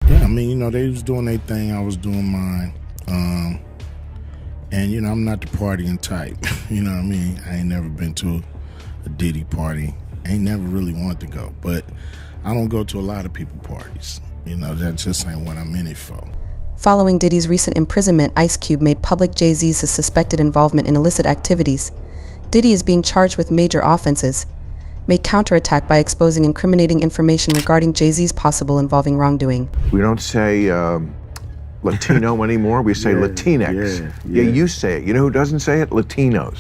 Yeah, I mean, you know, they was doing their thing, I was doing mine. And, you know, I'm not the partying type. You know what I mean? I ain't never been to a Diddy party. Ain't never really wanted to go. But I don't go to a lot of people parties. You know, that just ain't what I'm in it for. Following Diddy's recent imprisonment, Ice Cube made public Jay Z's suspected involvement in illicit activities. Diddy is being charged with major offenses, may counterattack by exposing incriminating information regarding Jay Z's possible involving wrongdoing. We don't say Latino anymore, we say Latinx. Yeah, you say it. You know who doesn't say it? Latinos.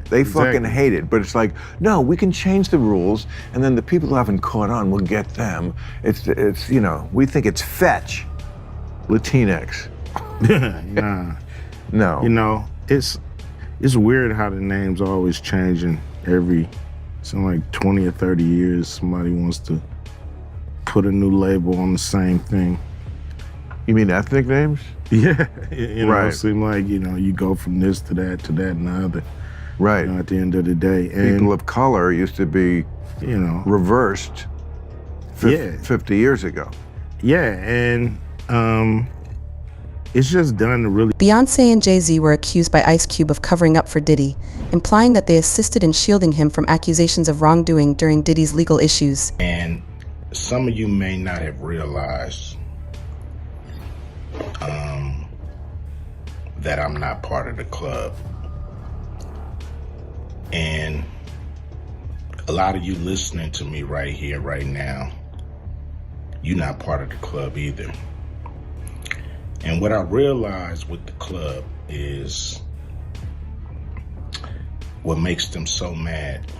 They fucking hate it, but it's like, no, we can change the rules, and then the people who haven't caught on will get them. It's you know, we think it's fetch. Latinx. Nah. No. You know, it's weird how the name's always changing every, like 20 or 30 years. Somebody wants to put a new label on the same thing. You mean ethnic names? Yeah, you know, right. It seems like, you know, you go from this to that and the other. Right. You know, at the end of the day. And people of color used to be, you know, reversed 50 years ago. Yeah, and it's just done to really... Beyonce and Jay Z were accused by Ice Cube of covering up for Diddy, implying that they assisted in shielding him from accusations of wrongdoing during Diddy's legal issues. And some of you may not have realized that I'm not part of the club. And a lot of you listening to me right here, right now, you're not part of the club either. And what I realized with the club is what makes them so mad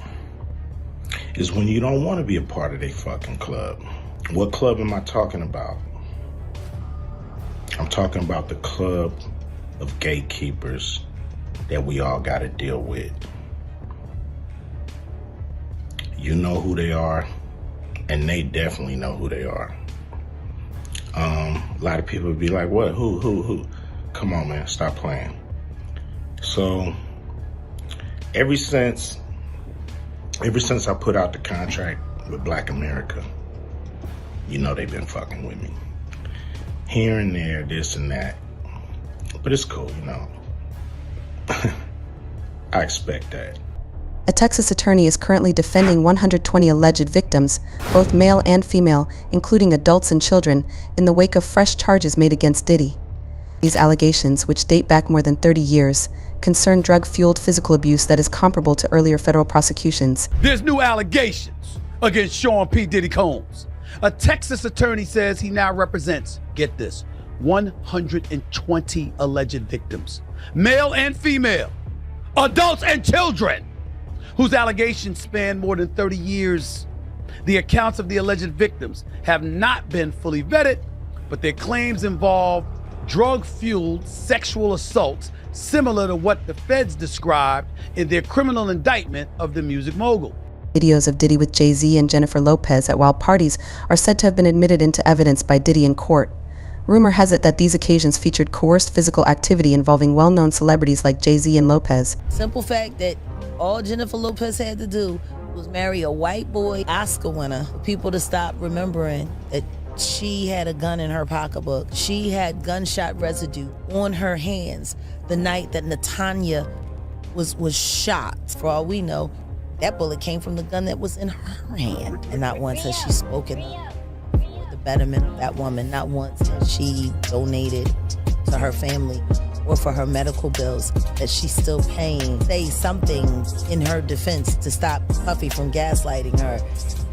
is when you don't want to be a part of their fucking club. What club am I talking about? I'm talking about the club of gatekeepers that we all got to deal with. You know who they are, and they definitely know who they are. A lot of people would be like, what, who? Come on, man, stop playing. So, ever since I put out the contract with Black America, you know they've been fucking with me. Here and there, this and that. But it's cool, you know. I expect that. A Texas attorney is currently defending 120 alleged victims, both male and female, including adults and children, in the wake of fresh charges made against Diddy. These allegations, which date back more than 30 years, concern drug-fueled physical abuse that is comparable to earlier federal prosecutions. There's new allegations against Sean P. Diddy Combs. A Texas attorney says he now represents, get this, 120 alleged victims, male and female, adults and children, whose allegations span more than 30 years. The accounts of the alleged victims have not been fully vetted, but their claims involve drug-fueled sexual assaults similar to what the feds described in their criminal indictment of the music mogul. Videos of Diddy with Jay Z and Jennifer Lopez at wild parties are said to have been admitted into evidence by Diddy in court. Rumor has it that these occasions featured coerced physical activity involving well-known celebrities like Jay Z and Lopez. Simple fact that all Jennifer Lopez had to do was marry a white boy Oscar winner for people to stop remembering that she had a gun in her pocketbook. She had gunshot residue on her hands the night that Natanya was shot. For all we know, that bullet came from the gun that was in her hand. And not once has she spoken for the betterment of that woman. Not once has she donated to her family or for her medical bills that she's still paying. Say something in her defense to stop Puffy from gaslighting her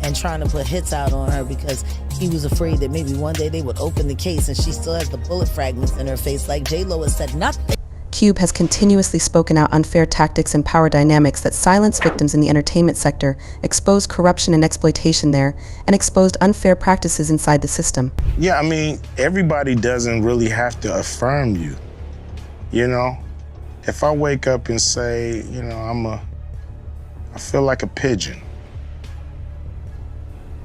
and trying to put hits out on her because he was afraid that maybe one day they would open the case and she still has the bullet fragments in her face. Like J-Lo has said nothing. Cube has continuously spoken out unfair tactics and power dynamics that silence victims in the entertainment sector, exposed corruption and exploitation there, and exposed unfair practices inside the system. Yeah, I mean, everybody doesn't really have to affirm you. You know, if I wake up and say, you know, I feel like a pigeon,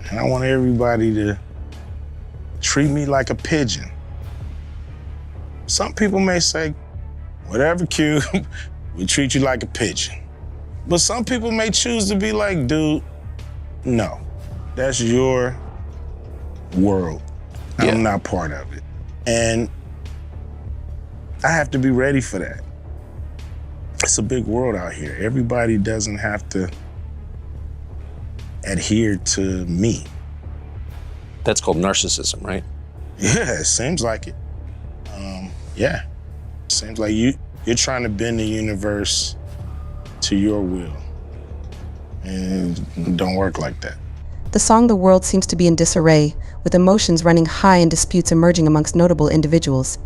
and I want everybody to treat me like a pigeon. Some people may say, whatever, Q, we treat you like a pigeon. But some people may choose to be like, dude, no, that's your world. I'm not part of it. And I have to be ready for that. It's a big world out here. Everybody doesn't have to adhere to me. That's called narcissism, right? Yeah, it seems like it. Yeah, seems like you're trying to bend the universe to your will. And it don't work like that. The song The World seems to be in disarray, with emotions running high and disputes emerging amongst notable individuals.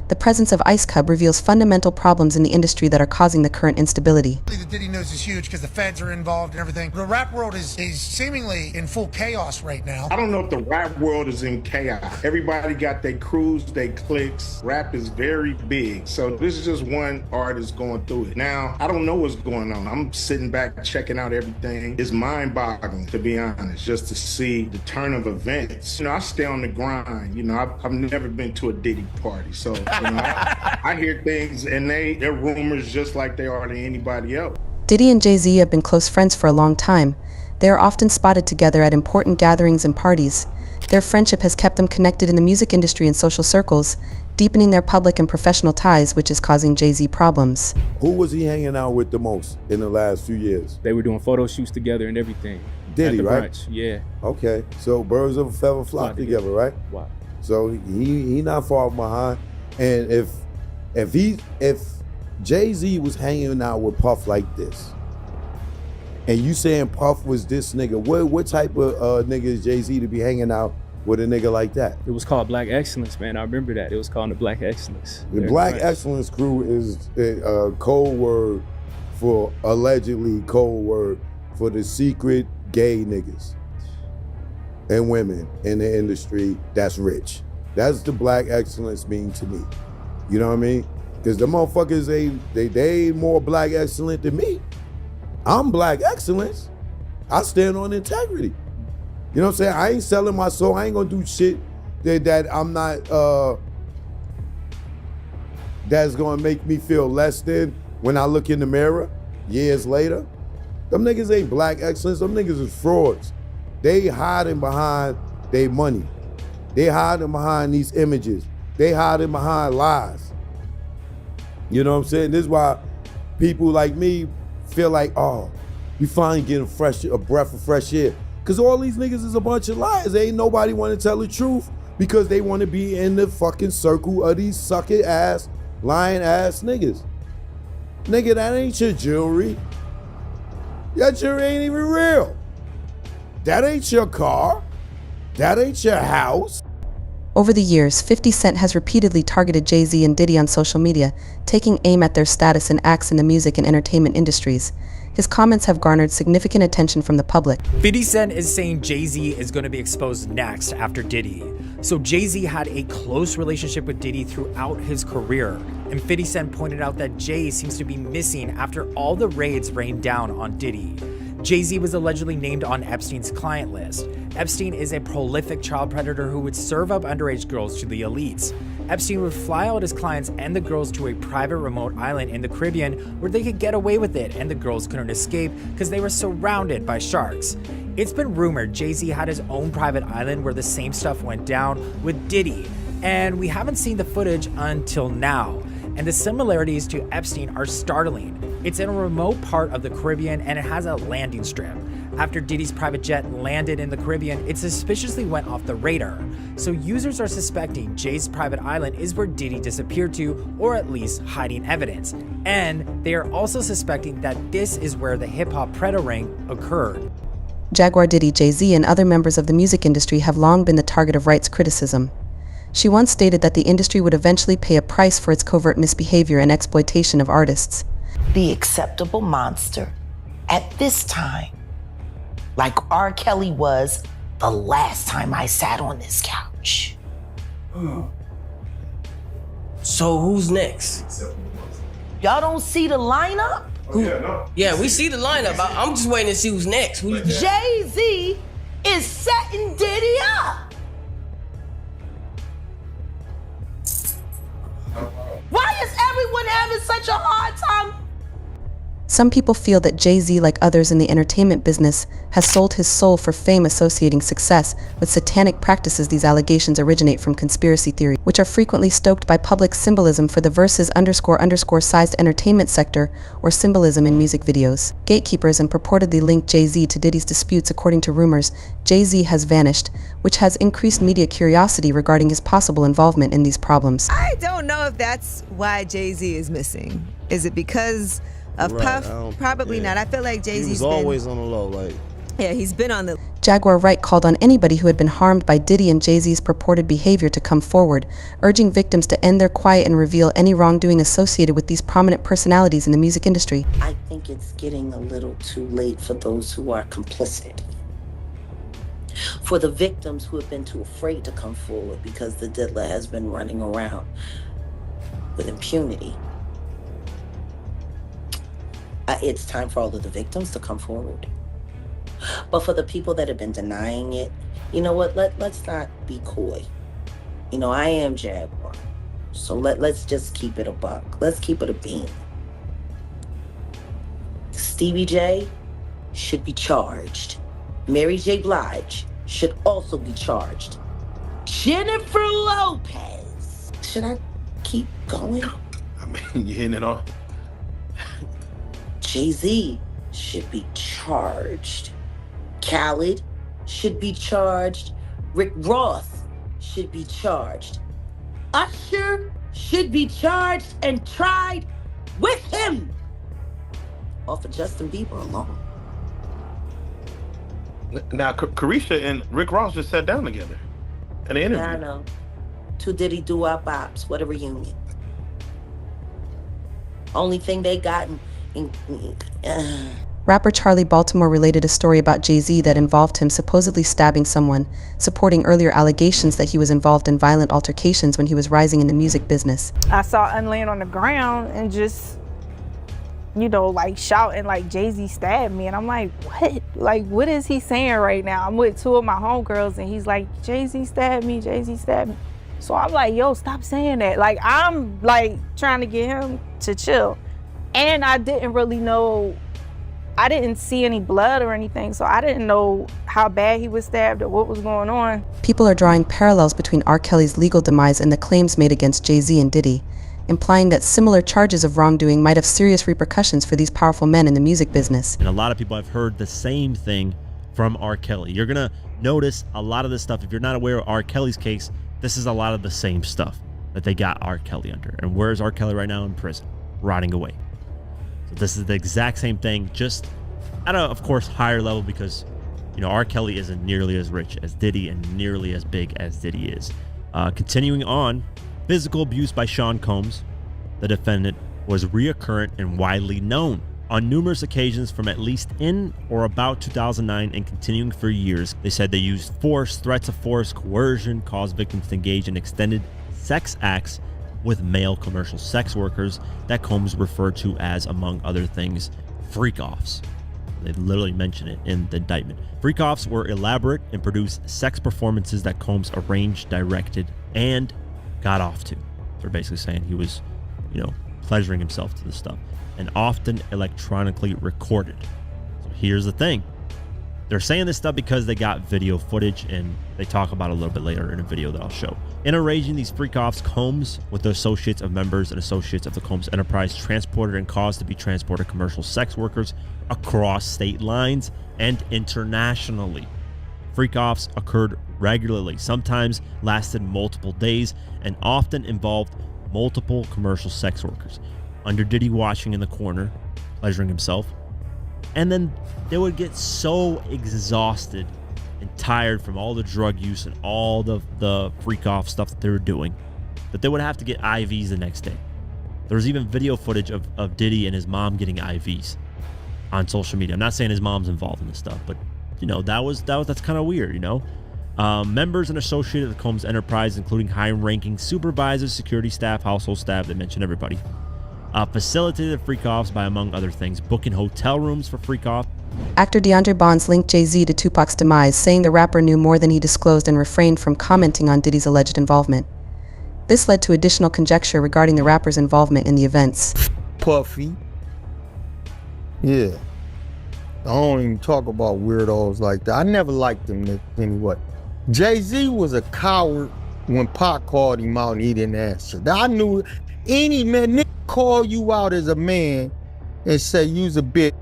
The presence of Ice Cub reveals fundamental problems in the industry that are causing the current instability. The Diddy news is huge because the feds are involved and everything. The rap world is seemingly in full chaos right now. I don't know if the rap world is in chaos. Everybody got their crews, their cliques. Rap is very big. So this is just one artist going through it. Now, I don't know what's going on. I'm sitting back checking out everything. It's mind-boggling, to be honest, just to see the turn of events. I stay on the grind. I've never been to a Diddy party. So, I hear things and they're rumors just like they are to anybody else. Diddy and Jay Z have been close friends for a long time. They are often spotted together at important gatherings and parties. Their friendship has kept them connected in the music industry and social circles, deepening their public and professional ties, which is causing Jay Z problems. Who was he hanging out with the most in the last few years? They were doing photo shoots together and everything. Diddy, right? Brunch. Yeah. Okay, so birds of a feather flock together, right? Wow. So he not far behind. And if Jay Z was hanging out with Puff like this, and you saying Puff was this nigga, what type of nigga is Jay Z to be hanging out with a nigga like that? It was called Black Excellence, man. I remember that. It was called the Black Excellence. The Black Excellence crew is a code word for, allegedly code word for the secret gay niggas and women in the industry that's rich. That's the Black Excellence mean to me. You know what I mean? Because the motherfuckers, they ain't more Black Excellent than me. I'm Black Excellence. I stand on integrity. You know what I'm saying? I ain't selling my soul. I ain't gonna do shit that I'm not, that's gonna make me feel less than when I look in the mirror years later. Them niggas ain't Black Excellence. Them niggas is frauds. They hiding behind their money. They hiding behind these images. They hiding behind lies. You know what I'm saying? This is why people like me feel like, oh, you finally getting a breath of fresh air. Because all these niggas is a bunch of liars. Ain't nobody want to tell the truth because they want to be in the fucking circle of these sucker ass, lying ass niggas. Nigga, that ain't your jewelry. That jewelry ain't even real. That ain't your car. That ain't your house. Over the years, 50 Cent has repeatedly targeted Jay Z and Diddy on social media, taking aim at their status and acts in the music and entertainment industries. His comments have garnered significant attention from the public. 50 Cent is saying Jay Z is going to be exposed next after Diddy. So Jay Z had a close relationship with Diddy throughout his career. And 50 Cent pointed out that Jay seems to be missing after all the raids rained down on Diddy. Jay Z was allegedly named on Epstein's client list. Epstein is a prolific child predator who would serve up underage girls to the elites. Epstein would fly out his clients and the girls to a private remote island in the Caribbean where they could get away with it and the girls couldn't escape because they were surrounded by sharks. It's been rumored Jay Z had his own private island where the same stuff went down with Diddy, and we haven't seen the footage until now. And the similarities to Epstein are startling. It's in a remote part of the Caribbean and it has a landing strip. After Diddy's private jet landed in the Caribbean, it suspiciously went off the radar. So users are suspecting Jay's private island is where Diddy disappeared to, or at least hiding evidence. And they are also suspecting that this is where the hip-hop Predator ring occurred. Jaguar Diddy, Jay Z, and other members of the music industry have long been the target of rights criticism. She once stated that the industry would eventually pay a price for its covert misbehavior and exploitation of artists. The acceptable monster at this time, like R. Kelly was the last time I sat on this couch. So who's next? Y'all don't see the lineup? Yeah, we see the lineup. I'm just waiting to see who's next. Jay Z is setting Diddy up. Why is everyone having such a hard time Some people feel that Jay Z, like others in the entertainment business, has sold his soul for fame, associating success with satanic practices. These allegations originate from conspiracy theories, which are frequently stoked by public symbolism for the verses _ sized entertainment sector or symbolism in music videos. Gatekeepers and purportedly linked Jay Z to Diddy's disputes. According to rumors, Jay Z has vanished, which has increased media curiosity regarding his possible involvement in these problems. I don't know if that's why Jay Z is missing. Is it because of Puff? Probably not. I feel like Jay Z's always on the low. Yeah, he's been on the. Jaguar Wright called on anybody who had been harmed by Diddy and Jay Z's purported behavior to come forward, urging victims to end their quiet and reveal any wrongdoing associated with these prominent personalities in the music industry. I think it's getting a little too late for those who are complicit. For the victims who have been too afraid to come forward because the diddler has been running around with impunity. It's time for all of the victims to come forward. But for the people that have been denying it, you know what? Let's not be coy. You know, I am Jaguar. So let's just keep it a buck. Let's keep it a bean. Stevie J should be charged. Mary J. Blige should also be charged. Jennifer Lopez. Should I keep going? I mean, you're hitting it off. Jay Z should be charged. Khaled should be charged. Rick Ross should be charged. Usher should be charged and tried with him. Or for Justin Bieber alone. Now, Carisha and Rick Ross just sat down together in an interview. I know. Two Diddy doo-wop bops. What a reunion. Only thing they got Rapper Charlie Baltimore related a story about Jay Z that involved him supposedly stabbing someone, supporting earlier allegations that he was involved in violent altercations when he was rising in the music business. I saw Unland on the ground and just, like shouting like Jay Z stabbed me. And I'm like, what? Like, what is he saying right now? I'm with two of my homegirls and he's like, Jay Z stabbed me, Jay Z stabbed me. So I'm like, yo, stop saying that. Like, I'm like trying to get him to chill. And I didn't really know, I didn't see any blood or anything, so I didn't know how bad he was stabbed or what was going on. People are drawing parallels between R. Kelly's legal demise and the claims made against Jay Z and Diddy, implying that similar charges of wrongdoing might have serious repercussions for these powerful men in the music business. And a lot of people have heard the same thing from R. Kelly. You're gonna notice a lot of this stuff. If you're not aware of R. Kelly's case, this is a lot of the same stuff that they got R. Kelly under. And where's R. Kelly right now? In prison, rotting away. So this is the exact same thing, just at a, of course, higher level because, R. Kelly isn't nearly as rich as Diddy and nearly as big as Diddy is. Continuing on, physical abuse by Sean Combs, the defendant, was reoccurrent and widely known. On numerous occasions from at least in or about 2009 and continuing for years, they said they used force, threats of force, coercion, caused victims to engage in extended sex acts with male commercial sex workers that Combs referred to as, among other things, freak-offs. They literally mention it in the indictment. Freak-offs were elaborate and produced sex performances that Combs arranged, directed, and got off to. They're basically saying he was, pleasuring himself to this stuff, and often electronically recorded. So here's the thing. They're saying this stuff because they got video footage, and they talk about it a little bit later in a video that I'll show. In arranging these freak-offs, Combs, with the associates of members and associates of the Combs enterprise, transported and caused to be transported commercial sex workers across state lines and internationally. Freak-offs occurred regularly, sometimes lasted multiple days, and often involved multiple commercial sex workers. Under Diddy watching in the corner, pleasuring himself, and then they would get so exhausted and tired from all the drug use and all the freak-off stuff that they were doing that they would have to get IVs the next day. There was even video footage of Diddy and his mom getting IVs on social media. I'm not saying his mom's involved in this stuff, but that's kind of weird, Members and associates of the Combs enterprise, including high-ranking supervisors, security staff, household staff, they mentioned everybody, facilitated freak-offs by, among other things, booking hotel rooms for freak-off. Actor DeAndre Bonds linked Jay Z to Tupac's demise, saying the rapper knew more than he disclosed and refrained from commenting on Diddy's alleged involvement. This led to additional conjecture regarding the rapper's involvement in the events. Puffy, Yeah. I don't even talk about weirdos like that. I never liked them anyway. Jay Z was a coward when Pac called him out and he didn't answer. I knew any man nigga call you out as a man and say you's a bitch,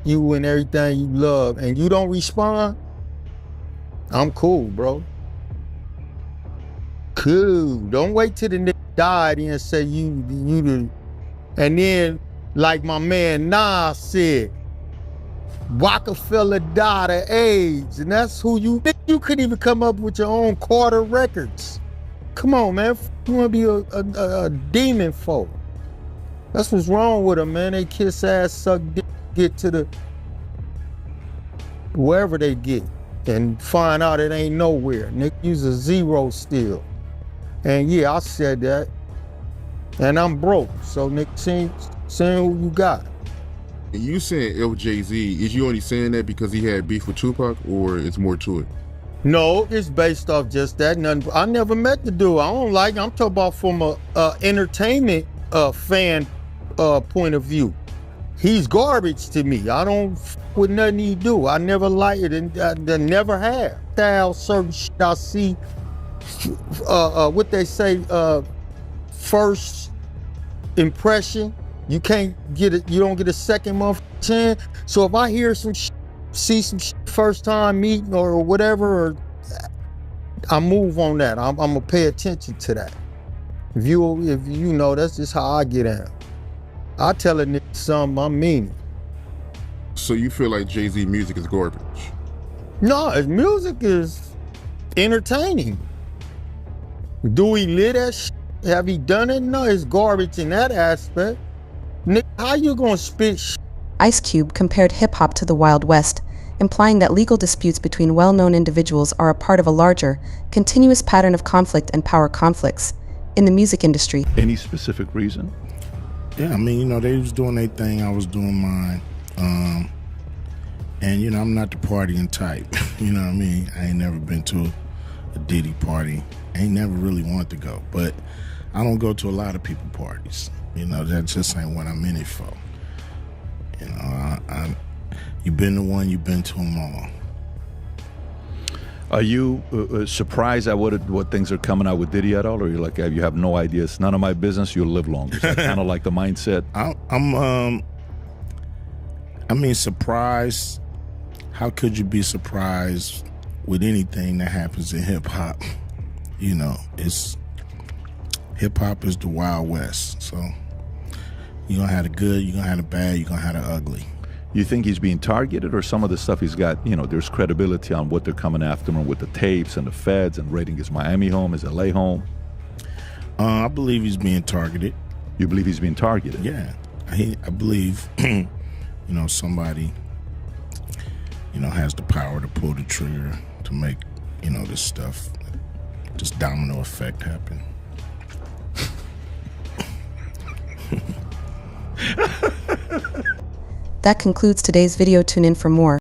you and everything you love, and you don't respond. I'm cool, bro. Cool. Don't wait till the nigga died and say you the. And then, like my man Nas said, Rockefeller died of AIDS, and that's who you couldn't even come up with your own Carter records. Come on, man. You wanna be a demon for? That's what's wrong with them, man. They kiss ass, suck dick, get to the wherever they get, and find out it ain't nowhere. Nick use a zero still. And yeah, I said that. And I'm broke, so Nick saying who you got. And you saying LJZ, is you only saying that because he had beef with Tupac, or it's more to it? No, it's based off just that. Nothing. I never met the dude. I don't like him. I'm talking about from a entertainment fan point of view. He's garbage to me. I don't with nothing he do. I never like it, and I never have. Style certain shit I see. What they say, first impression. You can't get it. You don't get a second month chance. So if I hear some shit, see some shit first time meeting or whatever, I move on that. I'm gonna pay attention to that. If you know, that's just how I get at. I tell a nigga something, I mean it. So you feel like Jay Z music is garbage? No, his music is entertaining. Do he live that shit? Have he done it? No, it's garbage in that aspect. Nick, how you gonna spit shit? Ice Cube compared hip-hop to the Wild West, implying that legal disputes between well-known individuals are a part of a larger, continuous pattern of conflict and power conflicts in the music industry. Any specific reason? Yeah, I mean, they was doing their thing, I was doing mine. And, I'm not the partying type, you know what I mean? I ain't never been to a Diddy party. I ain't never really wanted to go, but I don't go to a lot of people parties. That just ain't what I'm in it for. You've been to one, you've been to them all. Are you surprised at what things are coming out with Diddy at all, or you're like, you have no idea? It's none of my business. You'll live long. Is that kind of like the mindset? I'm surprised. How could you be surprised with anything that happens in hip hop? It's hip hop is the Wild West. So you're gonna have the good, you're gonna have the bad, you're gonna have the ugly. You think he's being targeted, or some of the stuff he's got, there's credibility on what they're coming after him with the tapes and the feds and raiding his Miami home, his LA home? I believe he's being targeted. You believe he's being targeted? Yeah. I believe, somebody, has the power to pull the trigger to make, this stuff, this domino effect happen. That concludes today's video. Tune in for more.